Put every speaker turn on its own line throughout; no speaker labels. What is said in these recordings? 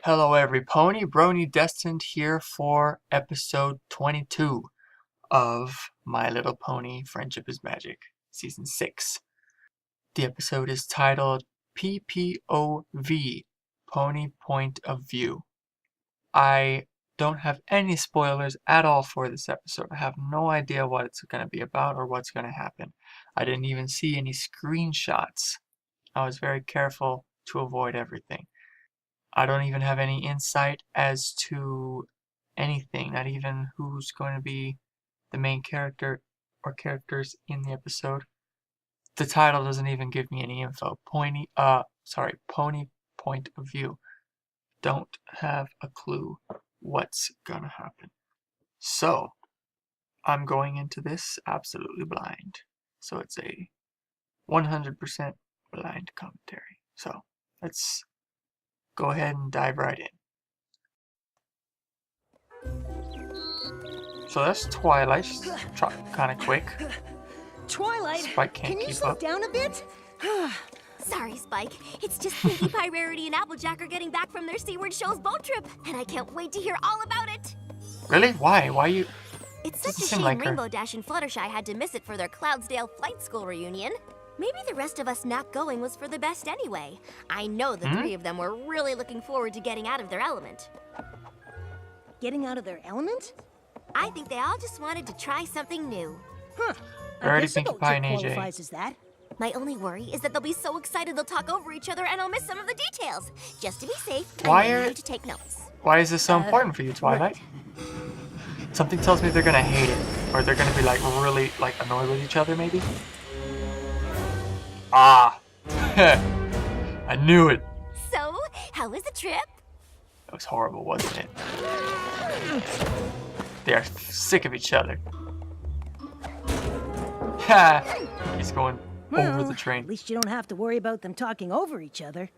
Hello every pony, Brony-Destined here for episode 22 of My Little Pony Friendship is Magic, Season 6. The episode is titled P.P.O.V, Pony Point of View. I don't have any spoilers at all for this episode. I have no idea what it's going to be about or what's going to happen. I didn't even see any screenshots. I was very careful to avoid everything. I don't even have any insight as to anything, not even who's going to be the main character or characters in the episode. The title doesn't even give me any info. Pony Point of View. Don't have a clue what's gonna happen. So, I'm going into this absolutely blind. So it's a 100% blind commentary. So, let's go ahead and dive right in. So that's Twilight. She's kind of quick.
Twilight,
Spike can't
can you
keep
slow
up.
down a bit?
Sorry, Spike. It's just Pinkie Pie, Rarity, and Applejack are getting back from their Seaward Show's boat trip, and I can't wait to hear all about it.
Really? Why? Why you?
It's such a
seem
shame
like her.
Rainbow Dash and Fluttershy had to miss it for their Cloudsdale Flight School reunion. Maybe the rest of us not going was for the best anyway. I know the three of them were really looking forward to getting out of their element.
Getting out of their element?
I think they all just wanted to try something new.
Huh.
Rarity,
I guess a
Pinkie
boat
Pie,
trip
and AJ.
qualifies as that.
My only worry is that they'll be so excited they'll talk over each other and I'll miss some of the details. Just to be safe,
Why
I
are-
need you to take notes.
Why is this so important for you, Twilight? Something tells me they're gonna hate it, or they're gonna be like really like annoyed with each other, maybe. Ah, I knew it.
So, how was the trip?
It was horrible, wasn't it? They are sick of each other. Ha! He's going over the
At
train.
least you don't have to worry about them talking over each other.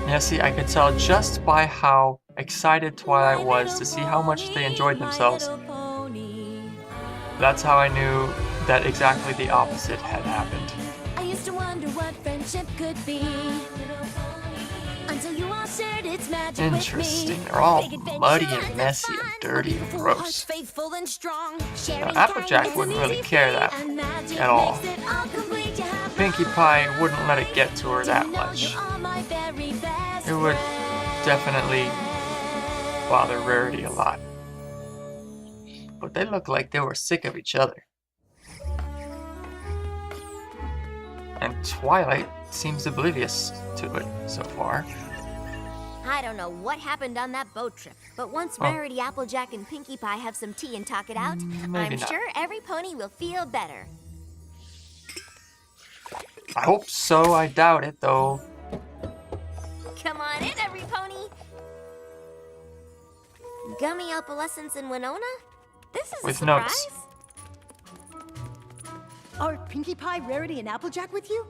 Yeah, see, I could tell just by how excited Twilight was to see how much they enjoyed themselves. That's how I knew that exactly the opposite had happened.
I used to wonder what friendship could be until you all shared its magic
Interesting.
with me.
They're all
Big adventure,
muddy
tons
and
of
messy and
fun.
dirty and
Beautiful
gross.
hearts, faithful and strong.
Now,
Sharing
Applejack
kindness
wouldn't
is
really
easy
care that
and magic
at all.
makes it all complete. You have
Pinkie
my
Pie
heart.
wouldn't let it get to her that
You know
much.
you are my very best
It would
friend.
definitely bother Rarity a lot. But they looked like they were sick of each other. And Twilight seems oblivious to it so far.
I don't know what happened on that boat trip, but once
Oh.
Rarity, Applejack, and Pinkie Pie have some tea and talk it out,
Maybe
I'm
not.
sure every pony will feel better.
I hope so. I doubt it, though.
Come on in, every pony! Gummy opalescence in Winona? This is
With
a surprise.
notes.
Are Pinkie Pie, Rarity, and Applejack with you?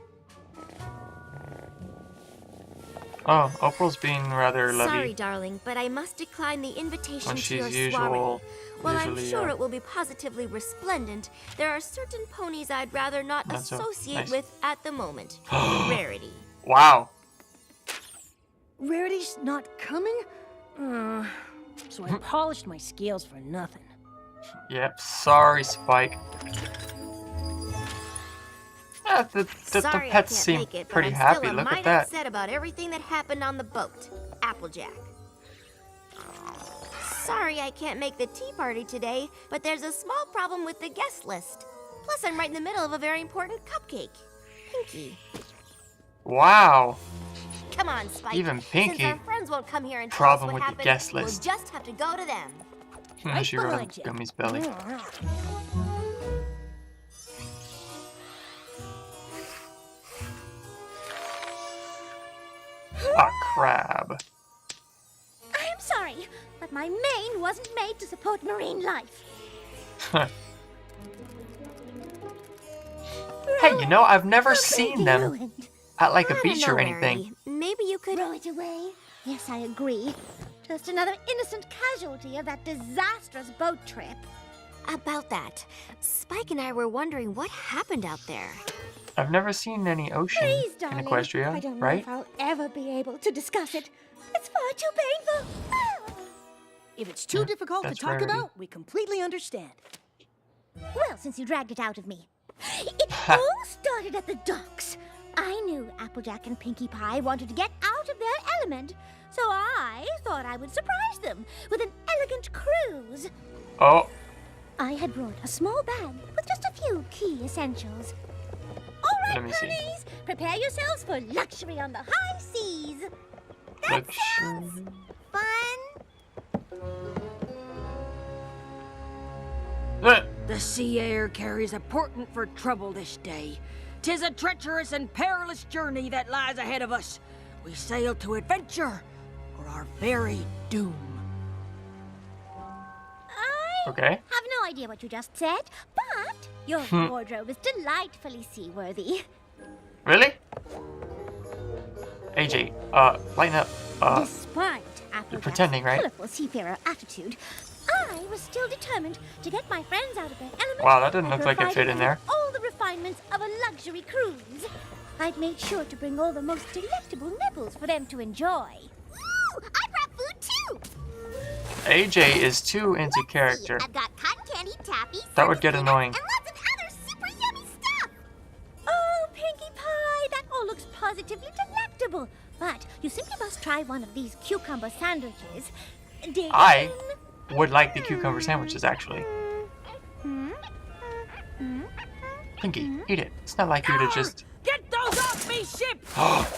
Oh, Opal's being rather
Sorry,
lovey.
darling, but I must decline the invitation
When
to
she's
your soiree. While I'm
usually,
sure it will be positively resplendent, there are certain ponies I'd rather not
Not so
associate
nice.
with at the moment. Rarity.
Wow.
Rarity's not coming? So I polished my scales for nothing.
Yep, sorry, Spike. Yeah, the
Sorry,
pets
I can't
seem
make it, but
pretty
I'm
happy.
Still a
Look
mite
at that.
upset about everything that happened on the boat. Applejack. Sorry I can't make the tea party today, but there's a small problem with the guest list. Plus, I'm right in the middle of a very important cupcake. Pinkie.
Wow.
Come on, Spike.
Even
Since
Pinkie.
our friends won't come here and tell
Problem
us
with
what
the
happened,
guest list.
we'll just have to go to them.
Right
She wrote
behind
a
you.
Gummy's belly. A crab.
I'm sorry, but my mane wasn't made to support marine life.
Hey, you know, I've never
Completely
seen them
ruined.
at like a
I don't
beach
know,
or anything.
Rarity. Maybe you could...
Throw it away. Yes, I agree. Just another innocent casualty of that disastrous boat trip.
About that, Spike and I were wondering what happened out there.
I've never seen any ocean
Please,
in
darling.
Equestria,
I don't know
right?
if I'll ever be able to discuss it. It's far too painful.
If it's too
Yeah,
difficult to
that's
talk
Rarity.
about, we completely understand.
Well, since you dragged it out of me. It all started at the docks. I knew Applejack and Pinkie Pie wanted to get out of their element, so I thought I would surprise them with an elegant cruise.
Oh,
I had brought a small bag with just a few key essentials. All
Let
right,
me see.
ponies, prepare yourselves for luxury on the high seas.
luxury.
Fun.
The sea air carries a portent for trouble this day. 'Tis a treacherous and perilous journey that lies ahead of us. We sail to adventure or our very doom.
I
Okay.
have no idea what you just said, but your wardrobe is delightfully seaworthy.
Really? AJ, lighten up.
Despite Applejack's
pretending, right?
colorful seafarer attitude, I was still determined to get my friends out of their element.
Wow, that didn't
by
look like it fit
providing
in
them
there.
with all the refinements of a luxury cruise. I'd made sure to bring all the most delectable nibbles for them to enjoy.
Woo! I brought food too.
AJ is too into character.
I've got cotton candy, taffy,
That would get
circus
annoying.
peanuts, and lots of other super yummy stuff.
Oh, Pinkie Pie, that all looks positively delectable. But you simply must try one of these cucumber sandwiches. Dig
I
in.
would like the cucumber sandwiches, actually. Pinkie, eat it. It's not like you to just...
Get those off me, ship!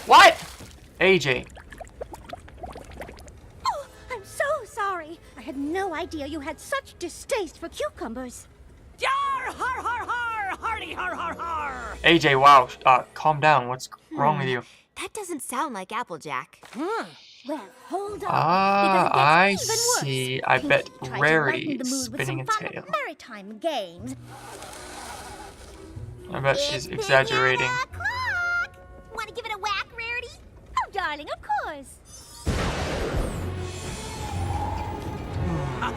What? AJ.
Oh, I'm so sorry. I had no idea you had such distaste for cucumbers.
Yar! Har har har! Hardy har har har!
AJ, wow. Calm down. What's wrong with you?
That doesn't sound like Applejack.
Well, hold on.
Ah,
because
I
it gets even worse.
see. I bet
Pinkie tried to
Rarity
lighten the
is
mood with
spinning
some
a
fun
tail.
maritime games.
I bet she's exaggerating.
Want to give it a whack, Rarity?
Oh, darling, of course.
Har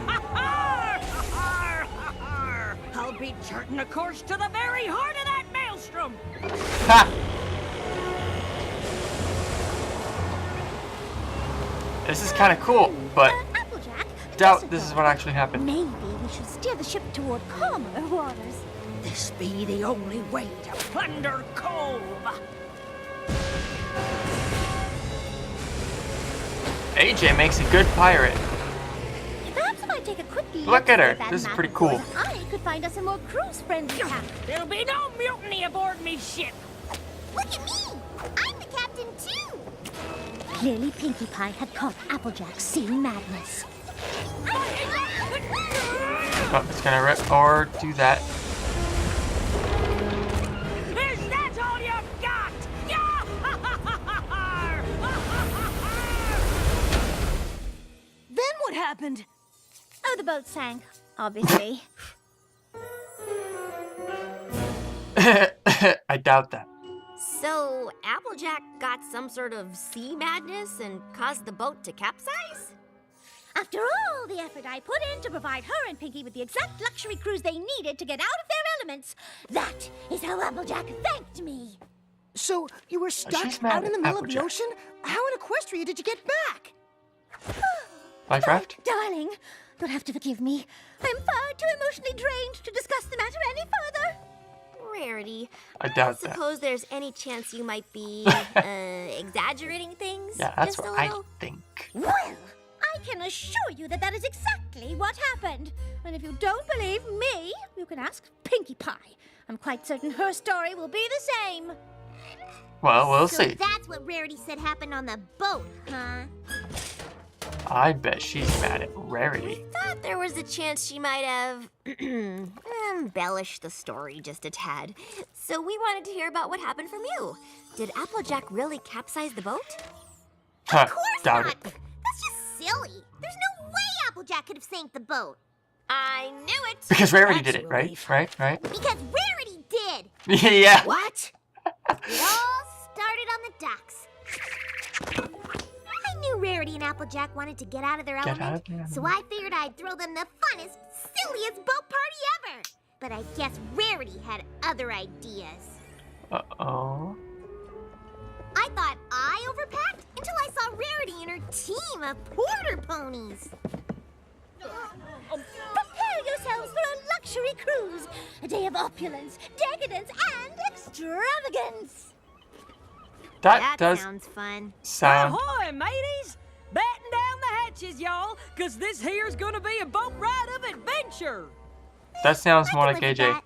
har har! I'll be charting a course to the very heart of that maelstrom!
Ha! This is kind of cool, but
Applejack,
doubt
just a
this is
thought.
what actually happened.
Maybe we should steer the ship toward calmer waters.
This be the only way to plunder Cove!
AJ makes a good pirate.
Perhaps if I take a quick
Look at her.
that
This is
map
pretty
of
cool.
course, I could find us a more cruise-friendly captain.
There'll be no mutiny aboard me ship!
Look at me! I'm the captain too!
Clearly, Pinkie Pie had caught Applejack's sea madness.
Oh, it's gonna rip or do that.
Is that all you've got? Then what happened?
Oh, the boat sank, obviously.
I doubt that.
So, Applejack got some sort of sea madness and caused the boat to capsize?
After all the effort I put in to provide her and Pinkie with the exact luxury cruise they needed to get out of their elements, that is how Applejack thanked me.
So, you were
she's
stuck
mad
out in the
at
middle of the
Applejack.
ocean? How in Equestria did you get back?
Life raft?
Darling, you'll have to forgive me. I'm far too emotionally drained to discuss the matter any further.
Rarity,
I doubt that.
suppose there's any chance you might be, exaggerating things?
Yeah, that's
just
what
a
I
little?
think.
Well, I can assure you that that is exactly what happened. And if you don't believe me, you can ask Pinkie Pie. I'm quite certain her story will be the same.
Well, we'll
So
see.
that's what Rarity said happened on the boat, huh?
I bet she's mad at Rarity.
Thought there was a chance she might have embellished the story just a tad. So we wanted to hear about what happened from you. Did Applejack really capsize the boat?
Huh,
Of course
doubt
not.
it.
That's just silly. There's no way Applejack could have sank the boat. I knew it.
Because Rarity
That's
did it,
a
right?
relief.
Right?
Because Rarity did.
Yeah.
What?
It all started on the docks. I knew Rarity and Applejack wanted to get out of their
Get
element,
out of their
so I figured I'd throw them the funnest, silliest boat party ever. But I guess Rarity had other ideas.
Uh-oh.
I thought I overpacked until I saw Rarity and her team of porter ponies.
Prepare yourselves for a luxury cruise. A day of opulence, decadence, and extravagance.
That does
sounds fun.
sound...
Ahoy, mateys! Batten down the hatches, y'all, cause this here's gonna be a boat ride of adventure.
That sounds more
I
like
can live
AJ.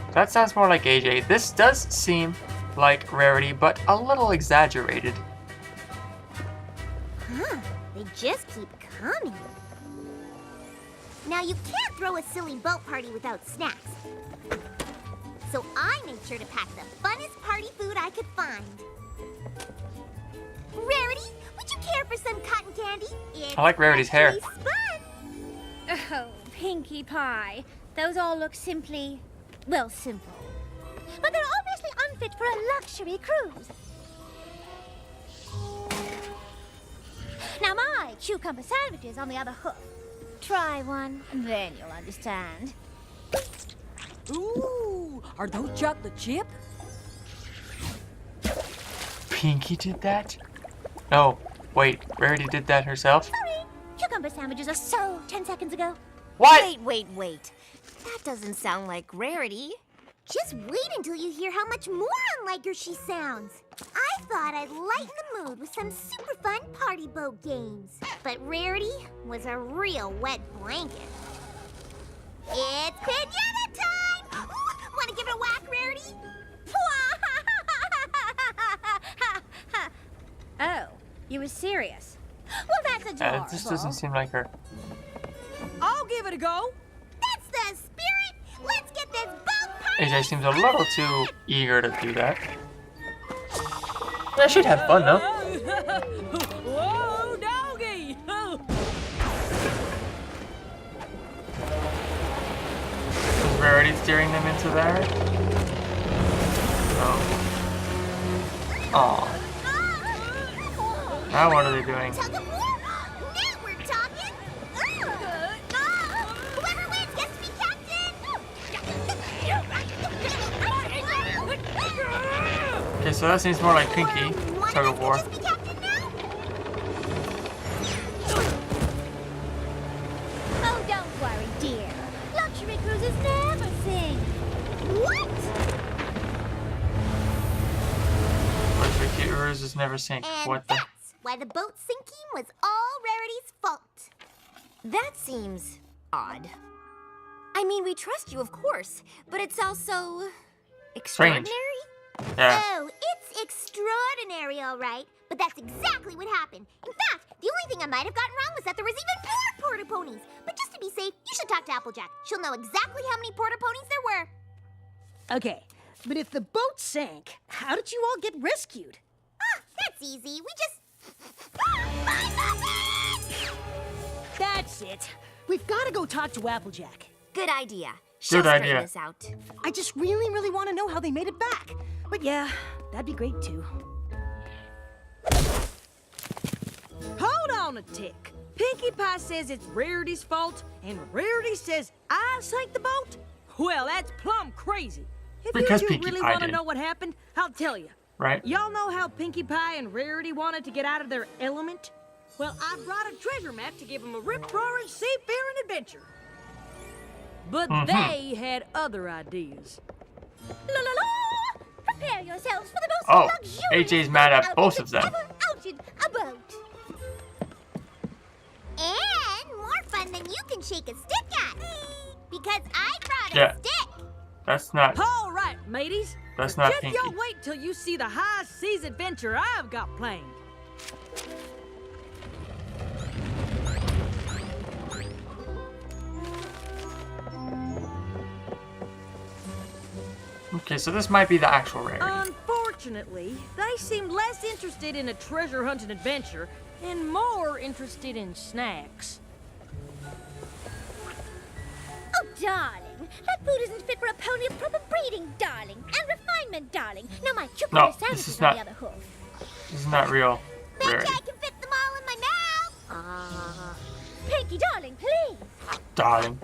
with
That sounds more like AJ. This does seem like Rarity, but a little exaggerated.
Huh, they just keep coming. Now you can't throw a silly boat party without snacks. So I made sure to pack the funnest party food I could find. Rarity, would you care for some cotton candy? It's
I like Rarity's hair.
actually fun.
Oh, Pinkie Pie. Those all look simply, well, simple. But they're obviously unfit for a luxury cruise. Now my cucumber sandwiches on the other hoof. Try one, then you'll understand.
Ooh, are those chocolate chip?
Pinkie did that? No, wait, Rarity did that herself?
Sorry, cucumber sandwiches are so 10 seconds ago.
What?
Wait. That doesn't sound like Rarity. Just wait until you hear how much more unlike her she sounds. I thought I'd lighten the mood with some super fun party boat games. But Rarity was a real wet blanket. It's pinata time! Want to give it a whack, Rarity?
Oh, you were serious? Well, that's adorable.
This doesn't seem like her.
I'll give it a go.
That's the spirit! Let's get this boat party
AJ seems a little too eager to do that. I should have fun though.
Whoa, doggy!
Is Rarity steering them into there? Oh. Aw. Now what are they doing?
Tug of war? Now we're talking! Whoever wins gets to be captain!
Okay, so that seems more like Pinkie. Tug of war.
Just be captain now?
Oh, don't worry, dear. Luxury cruises never sink.
What?
Luxury cruises never sink.
And
What the?
that's why the boat sinking was all Rarity's fault. That seems odd. I mean, we trust you, of course, but it's also
Strange.
extraordinary?
Yeah.
Oh, it's extraordinary, all right. But that's exactly what happened. In fact, the only thing I might have gotten wrong was that there was even more porter ponies. But just to be safe, you should talk to Applejack. She'll know exactly how many porter ponies there were.
Okay, but if the boat sank, how did you all get rescued?
Ah, that's easy. We just... My muffins!
That's it. We've got to go talk to Applejack.
Good idea. She'll
Good
straighten
idea.
this out.
I just really want to know how they made it back. But yeah, that'd be great too.
Hold on a tick. Pinkie Pie says it's Rarity's fault, and Rarity says I sank the boat? Well, that's plumb crazy. If
Because
you two
Pinkie
really
Pie
want to
did.
know what happened, I'll tell you.
Right?
Y'all know how Pinkie Pie and Rarity wanted to get out of their element? Well, I brought a treasure map to give them a rip-roaring seafaring adventure. But they had other ideas.
La la la! Prepare yourselves for the most
Oh,
luxurious
AJ's mad at
outfit
both of
that's
them.
ever outed a boat.
And more fun than you can shake a stick at. Because I brought
Yeah.
a stick.
That's not.
All right, mateys.
That's
But
not
just
Pinkie.
y'all wait till you see the high seas adventure I've got planned.
Okay, so this might be the actual Rarity.
Unfortunately, they seem less interested in a treasure hunting adventure and more interested in snacks.
Oh, darling, that food isn't fit for a pony of proper breeding, darling, and refinement, darling. Now my cucumber
No, this
sandwiches
is
on
not-
the other hoof.
This is not real
Bet
Rarity.
I can fit them all in my mouth.
Pinkie, darling, please.
Darling.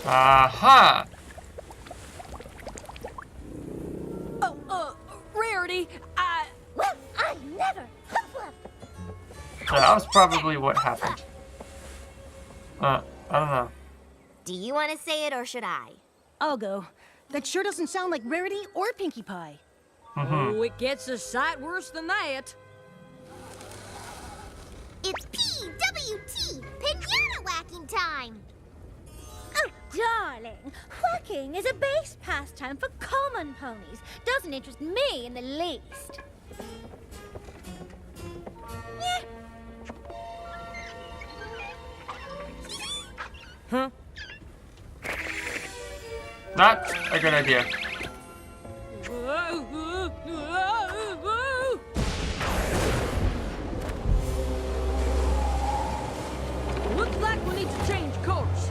Aha!
Oh, Rarity,
Well, I never. Huff, huff.
Yeah, that was probably what happened. I don't know.
Do you want to say it or should I?
I'll go. That sure doesn't sound like Rarity or Pinkie Pie.
oh, it gets a sight worse than that.
It's PWT, pinata whacking time.
Oh, darling. Whacking is a base pastime for common ponies. Doesn't interest me in the least. Yeah.
Huh?
Not a good idea.
Looks like we need to change course.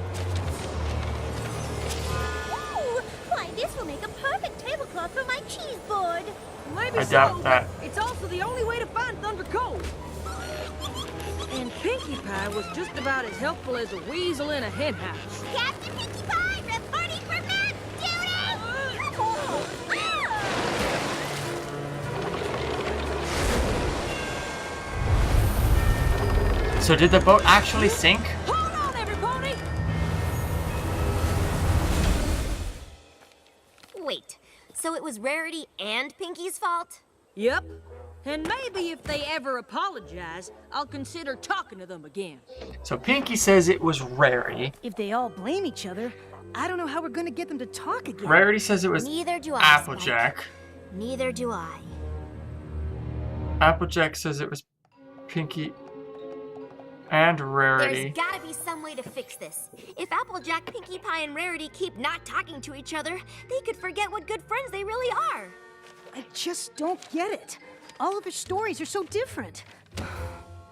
Ooh, why, this will make a perfect tablecloth for my cheese board.
Maybe
I
so,
doubt that.
but it's also the only way to find Thunder Cove. And Pinkie Pie was just about as helpful as a weasel in a hen house.
Captain Pinkie Pie, reporting for map duty! Come on!
So did the boat actually sink?
Hold on, everybody!
Wait, so it was Rarity and Pinkie's fault?
Yep. And maybe if they ever apologize, I'll consider talking to them again.
So Pinkie says it was Rarity.
If they all blame each other, I don't know how we're gonna get them to talk again.
Rarity says it was
Neither do I,
Applejack.
Spike. Neither do I.
Applejack says it was Pinkie and Rarity.
There's gotta be some way to fix this. If Applejack, Pinkie Pie, and Rarity keep not talking to each other, they could forget what good friends they really are.
I just don't get it. All of their stories are so different.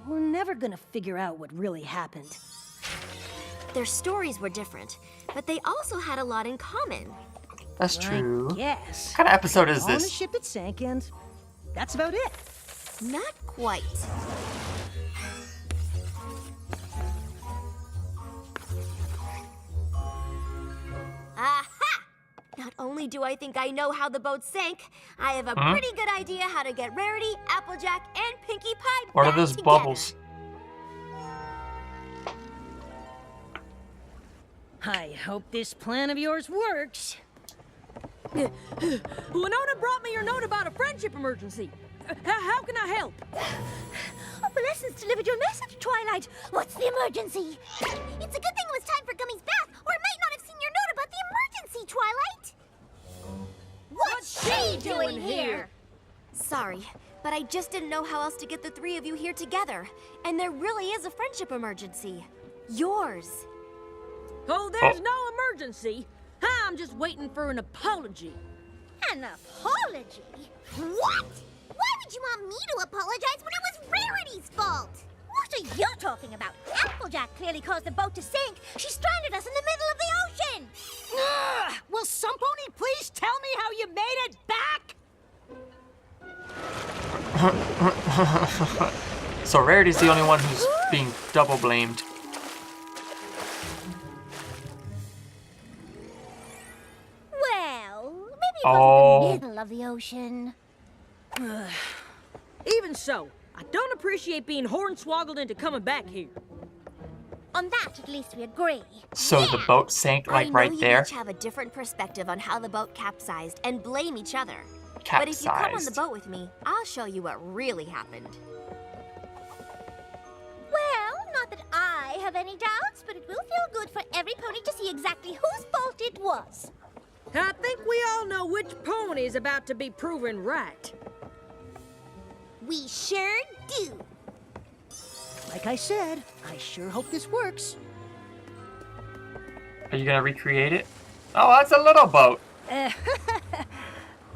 We're never gonna figure out what really happened.
Their stories were different, but they also had a lot in common.
That's true.
Yes.
What kind of episode is
On a
this?
ship that sank, and that's about it.
Not quite. Aha! Not only do I think I know how the boat sank, I have a pretty good idea how to get Rarity, Applejack, and Pinkie Pie
What are
back
those
together.
bubbles?
I hope this plan of yours works.
Winona brought me your note about a friendship emergency. How can I help?
Opalescence delivered your message, Twilight. What's the emergency?
It's a good thing it was time for Gummy's bath, or I might not have seen your note about the emergency, Twilight.
What's she doing here?
Sorry, but I just didn't know how else to get the three of you here together. And there really is a friendship emergency. Yours.
Oh, there's no emergency. I'm just waiting for an apology.
An apology?
What? Why would you want me to apologize when it was Rarity's fault?
What are you talking about? Applejack clearly caused the boat to sink. She stranded us in the middle of the ocean.
Ugh! Will some pony please tell me how you made it back?
So Rarity's the only one who's being double blamed.
Well, maybe it wasn't the middle of the ocean.
Even so, I don't appreciate being hornswoggled into coming back here.
On that, at least we agree.
So the boat sank like
I know
right
you
there.
each have a different perspective on how the boat capsized and blame each other. But if you come on the
Capsized.
boat with me, I'll show you what really happened.
Well, not that I have any doubts, but it will feel good for every pony to see exactly whose fault it was.
I think we all know which pony is about to be proven right.
We sure do.
Like I said, I sure hope this works.
Are you gonna recreate it? Oh, that's a little boat.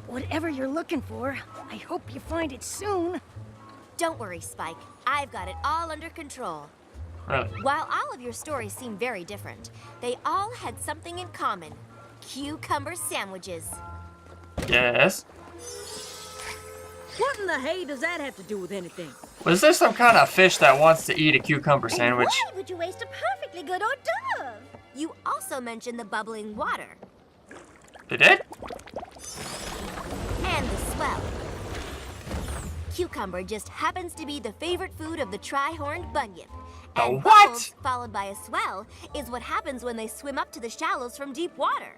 Whatever you're looking for, I hope you find it soon.
Don't worry, Spike. I've got it all under control.
Really?
While all of your stories seem very different, they all had something in common. Cucumber sandwiches.
Yes.
What in the hay does that have to do with anything?
Was there some kind of fish that wants to eat a cucumber sandwich?
And why would you waste a perfectly good hors d'oeuvre?
You also mentioned the bubbling water.
They did?
And the swell. Cucumber just happens to be the favorite food of the tri-horned bunyip.
The
And
what?
bubbles, followed by a swell, is what happens when they swim up to the shallows from deep water.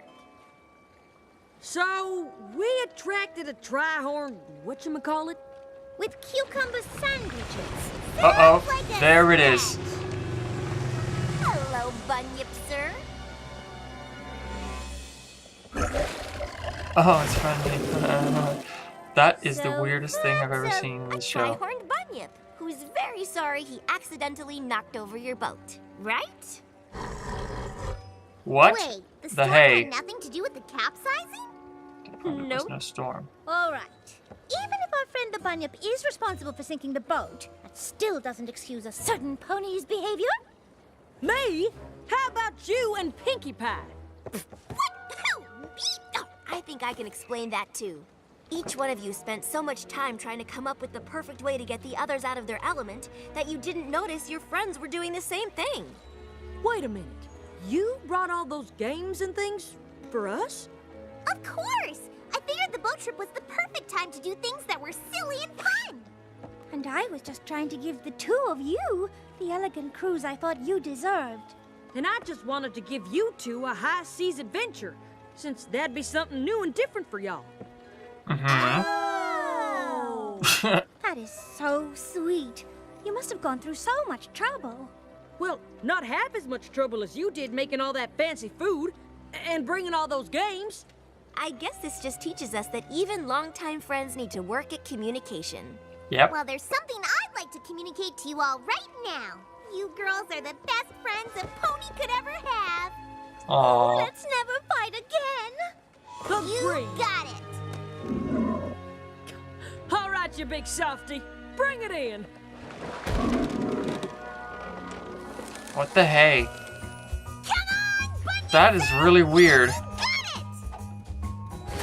So, we attracted a tri-horn, whatchamacallit?
With cucumber sandwiches.
Uh-oh.
Sounds like a
There it
snack.
is.
Hello, bunyip, sir.
Oh, it's friendly. That is the
So
weirdest thing I've ever
that's
seen in
a
this show.
tri-horned bunyip who's very sorry he accidentally knocked over your boat, right?
What?
Wait, the
The
storm
hay.
had nothing to do with the capsizing?
There was
Nope.
no storm.
All right. Even if our friend the bunyip is responsible for sinking the boat, that still doesn't excuse a certain pony's behavior.
Me? How about you and Pinkie Pie?
What? Who? Me? Oh, I think I can explain that too. Each one of you spent so much time trying to come up with the perfect way to get the others out of their element that you didn't notice your friends were doing the same thing.
Wait a minute. You brought all those games and things for us?
Of course! I figured the boat trip was the perfect time to do things that were silly and fun.
And I was just trying to give the two of you the elegant cruise I thought you deserved.
And I just wanted to give you two a high seas adventure, since that'd be something new and different for y'all.
Mm-hmm.
Oh! That is so sweet. You must have gone through so much trouble.
Well, not half as much trouble as you did making all that fancy food and bringing all those games.
I guess this just teaches us that even longtime friends need to work at communication.
Yep.
Well, there's something I'd like to communicate to you all right now. You girls are the best friends a pony could ever have.
Aww.
Let's never fight again.
You
Agreed.
got it.
All right, you big softy. Bring it in.
What the hey?
Come on, bunyip!
That is really weird.
You got it!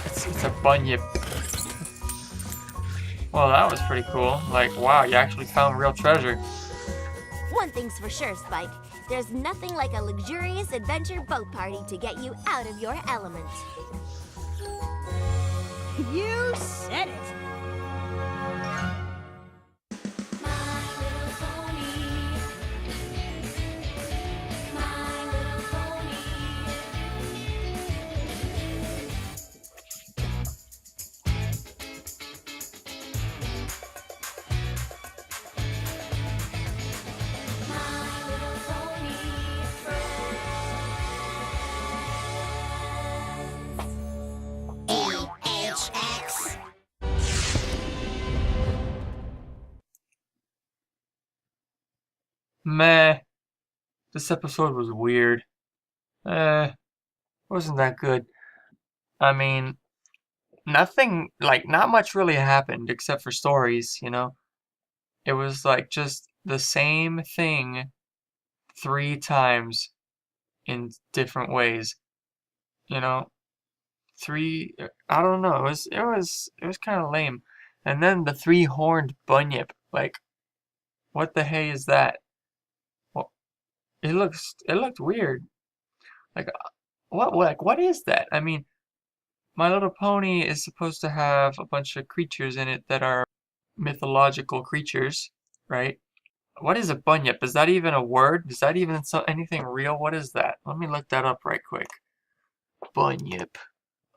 It's a bunyip. Well, that was pretty cool. Like, wow, you actually found real treasure.
One thing's for sure, Spike. There's nothing like a luxurious adventure boat party to get you out of your element.
You said it.
Meh. This episode was weird. Wasn't that good. I mean, nothing, like, not much really happened except for stories, you know? It was like just the same thing 3 times in different ways. You know? I don't know, it was kind of lame. And then the 3-horned bunyip, like, what the hey is that? Well, it looked weird. Like, what is that? I mean, My Little Pony is supposed to have a bunch of creatures in it that are mythological creatures, right? What is a bunyip? Is that even a word? Is that even anything real? What is that? Let me look that up right quick. Bunyip.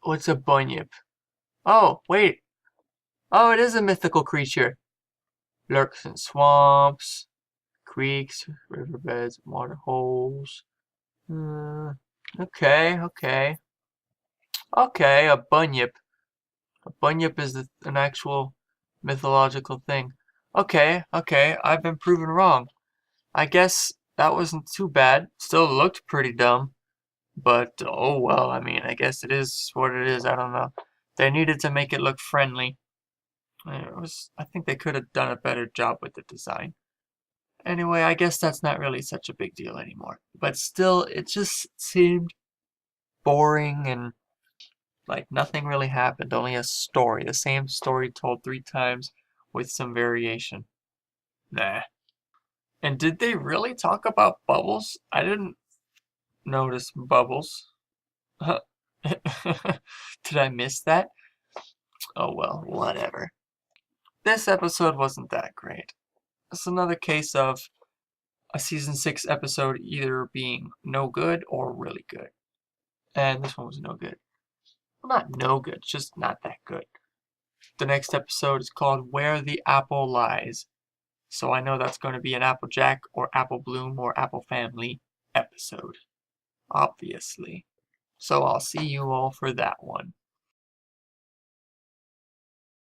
What's a bunyip? Oh, wait. Oh, it is a mythical creature. Lurks in swamps, creeks, riverbeds, water holes. Okay. Okay, a bunyip. A bunyip is an actual mythological thing. Okay, I've been proven wrong. I guess that wasn't too bad. Still looked pretty dumb. But, oh well, I mean, I guess it is what it is. I don't know. They needed to make it look friendly. I think they could have done a better job with the design. Anyway, I guess that's not really such a big deal anymore. But still, it just seemed boring and like nothing really happened. Only a story. The same story told 3 times with some variation. Nah. And did they really talk about bubbles? I didn't notice bubbles. Did I miss that? Oh well, whatever. This episode wasn't that great. It's another case of a season 6 episode either being no good or really good. And this one was no good. Well, not no good, just not that good. The next episode is called Where the Apple Lies. So I know that's going to be an Applejack or Apple Bloom or Apple Family episode. Obviously. So I'll see you all for that one.